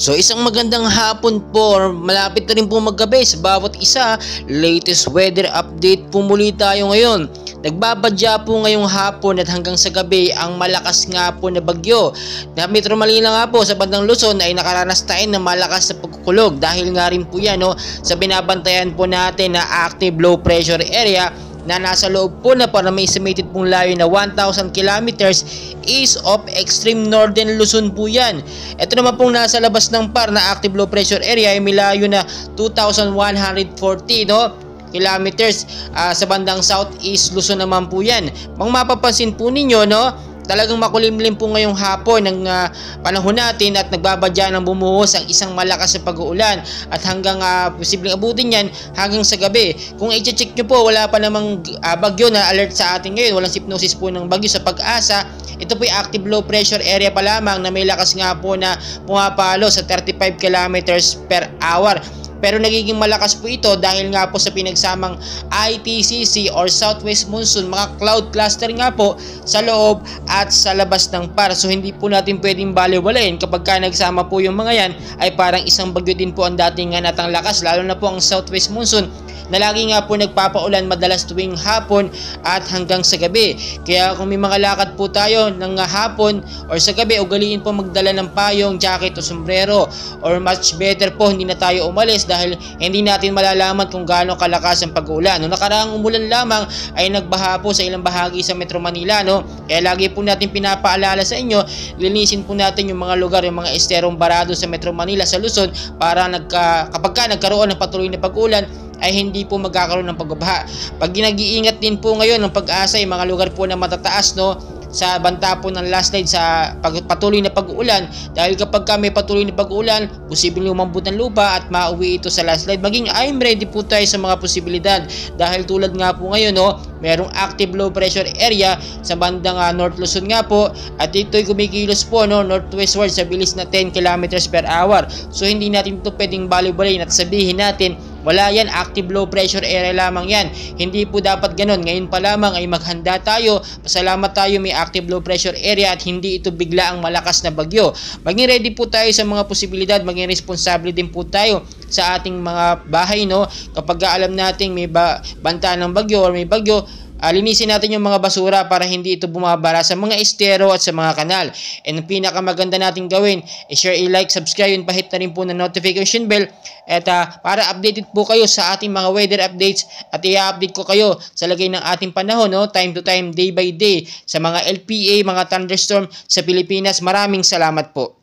So isang magandang hapon po, or malapit na rin po maggabi sa bawat isa. Latest weather update po muli tayo ngayon. Nagbabadya po ngayong hapon at hanggang sa gabi ang malakas nga po na bagyo na Metro Manila nga po sa bandang Luzon ay nakaranas tayo ng malakas na pagkukulog dahil nga rin po yan sa binabantayan po natin na active low pressure area na nasa loob po na para may estimated pong layo na 1,000 kilometers east of extreme northern Luzon po yan. Ito naman pong nasa labas ng PAR na active low pressure area ay may layo na 2,140 kilometers sa bandang southeast Luzon naman po yan. Mapapansin po ninyo talagang makulimlim po ngayong hapon ng panahon natin at nagbabadya ng bumuhos ang isang malakas na pag-uulan at hanggang posibleng abutin yan hanggang sa gabi. Kung i-check nyo po, wala pa namang bagyo na alert sa atin ngayon, walang hypnosis po ng bagyo sa Pag-asa. Ito po yung active low pressure area pa lamang na may lakas nga po na pumapalo sa 35 kilometers per hour. Pero nagiging malakas po ito dahil nga po sa pinagsamang ITCC or Southwest Monsoon, mga cloud cluster nga po sa loob at sa labas ng PAR. So hindi po natin pwedeng baliwalain kapag nagsama po yung mga yan ay parang isang bagyo din po ang dating nga natang lakas, lalo na po ang Southwest Monsoon na lagi nga po nagpapaulan madalas tuwing hapon at hanggang sa gabi. Kaya kung may mga lakad po tayo ng hapon or sa gabi, ugaliin po magdala ng payong, jacket o sombrero, or much better po hindi na tayo umalis dahil hindi natin malalaman kung gaano kalakas ang pag-uulan. Noong nakaraang umulan lamang ay nagbaha po sa ilang bahagi sa Metro Manila. Kaya lagi po natin pinapaalala sa inyo, linisin po natin yung mga lugar, yung mga esterong barado sa Metro Manila, sa Luzon, para kapag nagkaroon ng patuloy na pag-ulan ay hindi po magkakaroon ng pagbabaha. Pag nag-iingat din po ngayon ng Pag-asa yung mga lugar po na matataas sa banta po ng last night sa patuloy na pag-uulan, dahil kapag may patuloy na pag-uulan, posibleng umambot ng lupa at mauwi ito sa last night. Maging I'm ready po tayo sa mga posibilidad dahil tulad nga po ngayon merong active low pressure area sa bandang North Luzon nga po at ito'y kumikilos po northwestward sa bilis na 10 kilometers per hour. So hindi natin ito pwedeng baliw-balayin at sabihin natin wala yan, active low pressure area lamang yan. Hindi po dapat ganon. Ngayon pa lamang ay maghanda tayo. Pasalamat tayo may active low pressure area at hindi ito bigla ang malakas na bagyo. Maging ready po tayo sa mga posibilidad, maging responsable din po tayo sa ating mga bahay kapag alam nating may banta ng bagyo or may bagyo. Linisin natin yung mga basura para hindi ito bumabara sa mga estero at sa mga kanal. And ang pinakamaganda natin gawin is share, like, subscribe, and pahit na rin po ng notification bell at para updated po kayo sa ating mga weather updates at i-update ko kayo sa lagay ng ating panahon time to time, day by day sa mga LPA, mga thunderstorm sa Pilipinas. Maraming salamat po.